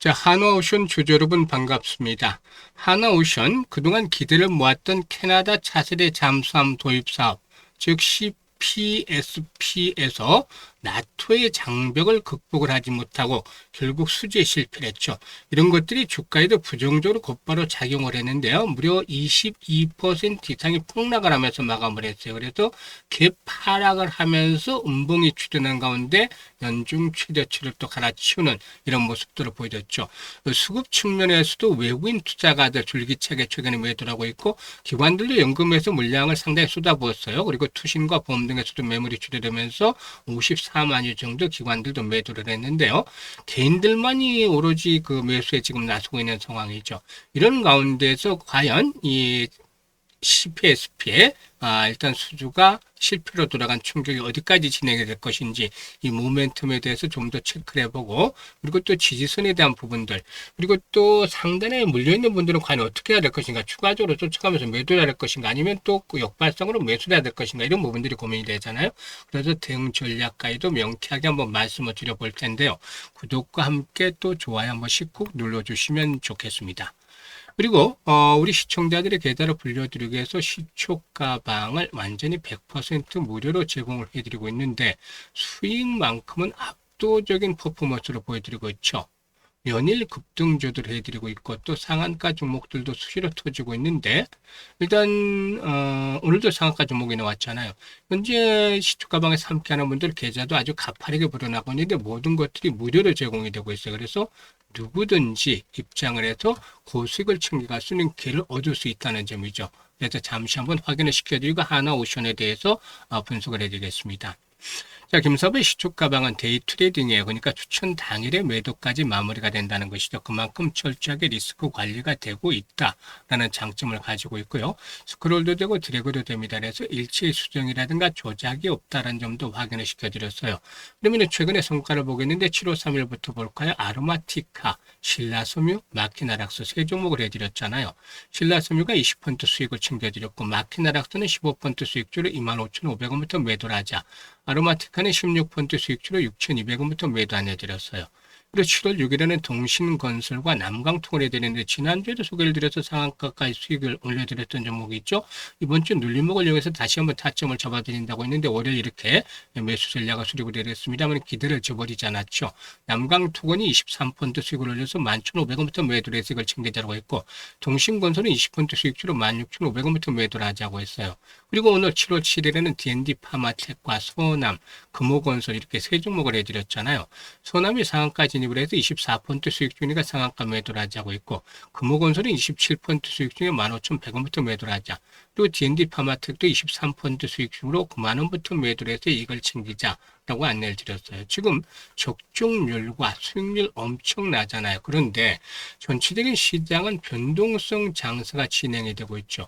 자, 하나오션 주주 여러분 반갑습니다. 하나오션 그동안 기대를 모았던 캐나다 차세대 잠수함 도입 사업, 즉 CPSP에서 나토의 장벽을 극복을 하지 못하고 결국 수주에 실패를 했죠. 이런 것들이 주가에도 부정적으로 곧바로 작용을 했는데요. 무려 22% 이상이 폭락을 하면서 마감을 했어요. 그래서 개파락을 하면서 음봉이 추진한 가운데 연중 최저치를 또 갈아치우는 이런 모습들을 보여줬죠. 수급 측면에서도 외국인 투자가들 줄기차게 최근에 매도를 하고 있고 기관들도 연금에서 물량을 상당히 쏟아부었어요. 그리고 투신과 보험 등에서도 매물이 출현되면서 54만 유 정도 기관들도 매도를 했는데요. 개인들만이 오로지 그 매수에 지금 나서고 있는 상황이죠. 이런 가운데서 과연 이 CPSP의 일단 수주가 실패로 돌아간 충격이 어디까지 진행이 될 것인지 이 모멘텀에 대해서 좀 더 체크를 해보고, 그리고 또 지지선에 대한 부분들, 그리고 또 상단에 물려있는 분들은 과연 어떻게 해야 될 것인가, 추가적으로 쫓아가면서 매도해야 될 것인가, 아니면 또 그 역발상으로 매수해야 될 것인가, 이런 부분들이 고민이 되잖아요. 그래서 대응 전략가에도 명쾌하게 한번 말씀을 드려볼 텐데요. 구독과 함께 또 좋아요 한 번씩 꼭 눌러주시면 좋겠습니다. 그리고 우리 시청자들의 계좌를 불려드리기 위해서 시초가방을 완전히 100% 무료로 제공을 해드리고 있는데 수익만큼은 압도적인 퍼포먼스로 보여드리고 있죠. 연일 급등조들 해드리고 있고 또 상한가 종목들도 수시로 터지고 있는데, 일단 오늘도 상한가 종목이 나왔잖아요. 현재 시초가방에서 함께하는 분들 계좌도 아주 가파르게 불어나고 있는데 모든 것들이 무료로 제공이 되고 있어요. 그래서 누구든지 입장을 해서 고수익을 챙겨갈 수 있는 기회를 얻을 수 있다는 점이죠. 그래서 잠시 한번 확인을 시켜드리고 하나오션에 대해서 분석을 해드리겠습니다. 자, 김사부의 시초가방은 데이 트레이딩이에요. 그러니까 추천 당일에 매도까지 마무리가 된다는 것이죠. 그만큼 철저하게 리스크 관리가 되고 있다라는 장점을 가지고 있고요. 스크롤도 되고 드래그도 됩니다. 그래서 일치 수정이라든가 조작이 없다는 점도 확인을 시켜드렸어요. 그러면 최근에 성과를 보겠는데 7월 3일부터 볼까요? 아로마티카, 신라섬유, 마키나락스 세 종목을 해드렸잖아요. 신라섬유가 20% 수익을 챙겨드렸고 마키나락스는 15% 수익주로 25,500원부터 매도를 하자. 아로마티카는 16% 수익주로 6,200원부터 매도 안 해드렸어요. 그리고 7월 6일에는 동신건설과 남강통을 해드렸는데 지난주에도 소개를 드려서 상한가까지 수익을 올려드렸던 종목이 있죠. 이번 주 눌림목을 이용해서 다시 한번 타점을 잡아드린다고 했는데 월요일 이렇게 매수 전략을 수립을 드렸습니다만 기대를 저버리지 않았죠. 남강통건이 23% 수익을 올려서 11,500원부터 매도를 해서 이걸 챙겨자라고 했고 동신건설은 20% 수익주로 16,500원부터 매도를 하자고 했어요. 그리고 오늘 7월 7일에는 D&D 파마텍과 소남, 금호건설 이렇게 세 종목을 해드렸잖아요. 소남이 상한가 진입을 해서 24% 수익 중이니까 상한가 매도를 하자고 있고 금호건설은 27% 수익 중에 15,100원부터 매도를 하자. 그리고 D&D 파마텍도 23% 수익 중으로 9만원부터 매도를 해서 이걸 챙기자라고 안내를 드렸어요. 지금 적중률과 수익률 엄청나잖아요. 그런데 전체적인 시장은 변동성 장세가 진행이 되고 있죠.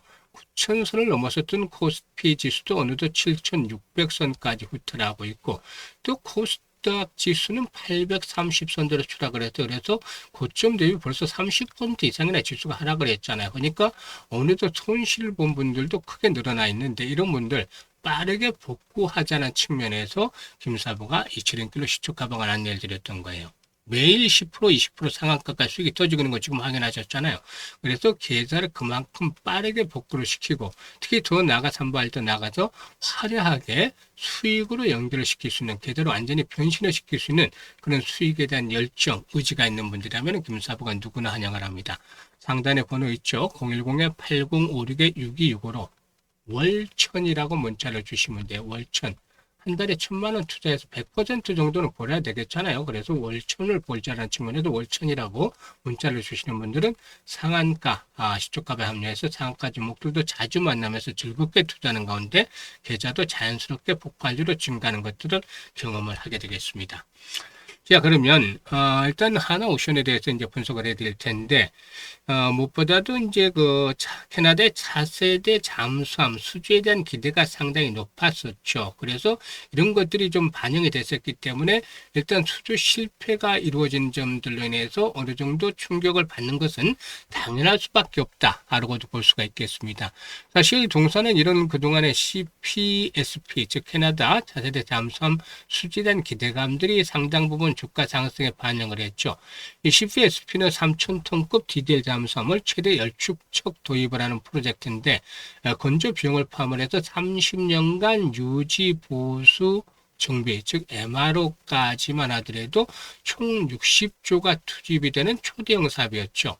9,000선을 넘어섰던 코스피 지수도 어느덧 7,600선까지 후퇴하고 있고 또 코스닥 지수는 830선대로 추락을 했죠. 그래서 고점 대비 벌써 30% 이상이나 지수가 하락을 했잖아요. 그러니까 어느덧 손실 본 분들도 크게 늘어나 있는데 이런 분들 빠르게 복구하자는 측면에서 김사부가 이치링길로 시초가방을 안내를 드렸던 거예요. 매일 10% 20% 상한가까지 수익이 터지고 있는 거 지금 확인하셨잖아요. 그래서 계좌를 그만큼 빠르게 복구를 시키고 특히 더 나가서 한번 할 때 나가서 화려하게 수익으로 연결을 시킬 수 있는, 계좌로 완전히 변신을 시킬 수 있는 그런 수익에 대한 열정, 의지가 있는 분들이라면 김사부가 누구나 환영을 합니다. 상단에 번호 있죠. 010-8056-6265로 월천이라고 문자를 주시면 돼요. 월천. 한 달에 1,000만 원 투자해서 100% 정도는 벌어야 되겠잖아요. 그래서 월천을 벌자라는 측면에서 월천이라고 문자를 주시는 분들은 상한가, 시초가에 합류해서 상한가 종목들도 자주 만나면서 즐겁게 투자하는 가운데 계좌도 자연스럽게 폭발적으로 증가하는 것들을 경험을 하게 되겠습니다. 자, 그러면 일단 하나오션에 대해서 이제 분석을 해드릴 텐데 무엇보다도 이제 그 캐나다의 차세대 잠수함 수주에 대한 기대가 상당히 높았었죠. 그래서 이런 것들이 좀 반영이 됐었기 때문에 일단 수주 실패가 이루어진 점들로 인해서 어느 정도 충격을 받는 것은 당연할 수밖에 없다라고도 볼 수가 있겠습니다. 사실 동사는 이런 그동안의 CPSP 즉 캐나다 차세대 잠수함 수주에 대한 기대감들이 상당 부분 주가 상승에 반영을 했죠. 이 CPSP는 3,000톤급 디젤 잠수함을 최대 10축 도입을 하는 프로젝트인데 건조 비용을 포함해서 30년간 유지 보수 정비, 즉 MRO까지만 하더라도 총 60조가 투입이 되는 초대형 사업이었죠.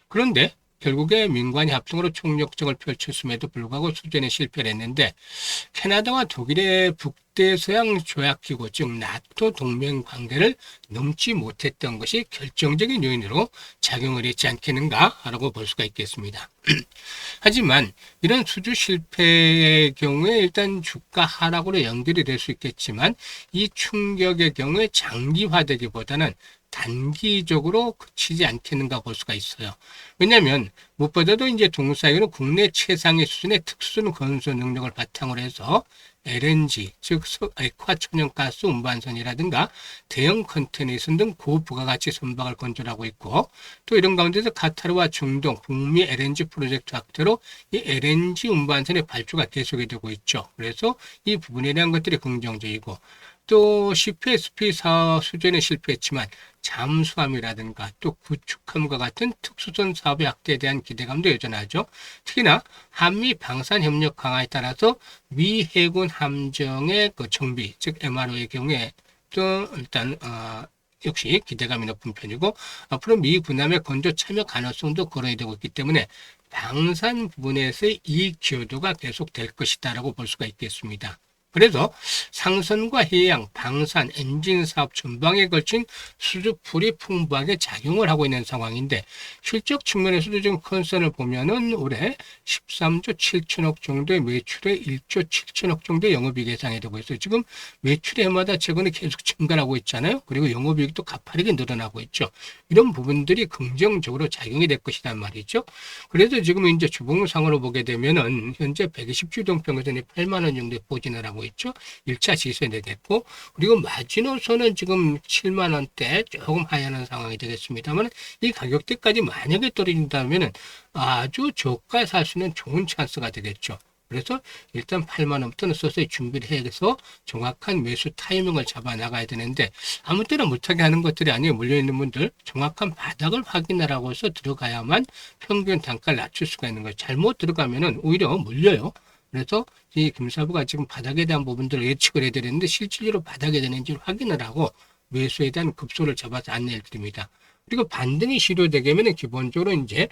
그런데 결국에 민관이 합동으로 총력전을 펼쳤음에도 불구하고 수준에 실패를 했는데 캐나다와 독일의 북대서양 조약기구 즉 나토 동맹 관계를 넘지 못했던 것이 결정적인 요인으로 작용을 했지 않겠는가라고 볼 수가 있겠습니다. 하지만 이런 수주 실패의 경우에 일단 주가 하락으로 연결이 될 수 있겠지만 이 충격의 경우에 장기화되기보다는 단기적으로 그치지 않겠는가 볼 수가 있어요. 왜냐하면 무엇보다도 이제 동사에는 국내 최상의 수준의 특수 건설 능력을 바탕으로 해서 LNG, 즉 액화천연가스 운반선이라든가 대형 컨테이너선 등 고부가가치 선박을 건조하고 있고 또 이런 가운데서 카타르와 중동, 북미 LNG 프로젝트 확대로 이 LNG 운반선의 발주가 계속이 되고 있죠. 그래서 이 부분에 대한 것들이 긍정적이고 또 CPSP 수준에 실패했지만 잠수함이라든가 또 구축함과 같은 특수선 사업의 확대에 대한 기대감도 여전하죠. 특히나 한미 방산 협력 강화에 따라서 미 해군 함정의 그 정비, 즉 MRO의 경우에 또 일단 역시 기대감이 높은 편이고 앞으로 미 군함의 건조 참여 가능성도 거론이 되고 있기 때문에 방산 부분에서의 이익 기여도가 계속될 것이다라고 볼 수가 있겠습니다. 그래서 상선과 해양, 방산, 엔진 사업 전방에 걸친 수주풀이 풍부하게 작용을 하고 있는 상황인데 실적 측면에서도 지금 컨선을 보면은 올해 13조 7천억 정도의 매출에 1조 7천억 정도의 영업이익 예상이 되고 있어요. 지금 매출의 해마다 최근에 계속 증가를 하고 있잖아요. 그리고 영업이익도 가파르게 늘어나고 있죠. 이런 부분들이 긍정적으로 작용이 될 것이란 말이죠. 그래서 지금 이제 주봉상으로 보게 되면은 현재 120주 동평선이 8만 원 정도의 포진을 하고 있죠. 1차 시세 내겠고 그리고 마지노선은 지금 7만 원대 조금 하향하는 상황이 되겠습니다만 이 가격대까지 만약에 떨어진다면 아주 저가 살 수 있는 좋은 찬스가 되겠죠. 그래서 일단 8만 원부터는 서서히 준비를 해서 정확한 매수 타이밍을 잡아 나가야 되는데 아무 때나 못하게 하는 것들이 아니에요. 물려있는 분들 정확한 바닥을 확인하라고 해서 들어가야만 평균 단가를 낮출 수가 있는 거예요. 잘못 들어가면은 오히려 물려요. 그래서 이 김사부가 지금 바닥에 대한 부분들을 예측을 해드렸는데 실질적으로 바닥에 되는지 확인을 하고 매수에 대한 급소를 잡아서 안내를 드립니다. 그리고 반등이 시도되게 기본적으로 이제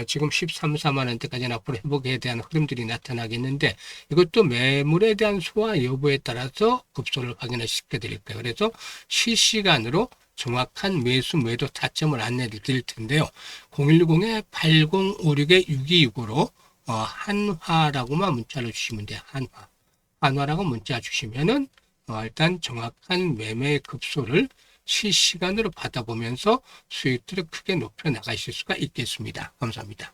지금 13, 4만 원대까지 앞으로 회복에 대한 흐름들이 나타나겠는데 이것도 매물에 대한 소화 여부에 따라서 급소를 확인을 시켜드릴 거예요. 그래서 실시간으로 정확한 매수 매도 타점을 안내를 드릴 텐데요. 010-8056-6265로 한화라고만 문자를 주시면 돼요. 한화라고 문자 주시면은 일단 정확한 매매 급소를 실시간으로 받아보면서 수익들을 크게 높여 나가실 수가 있겠습니다. 감사합니다.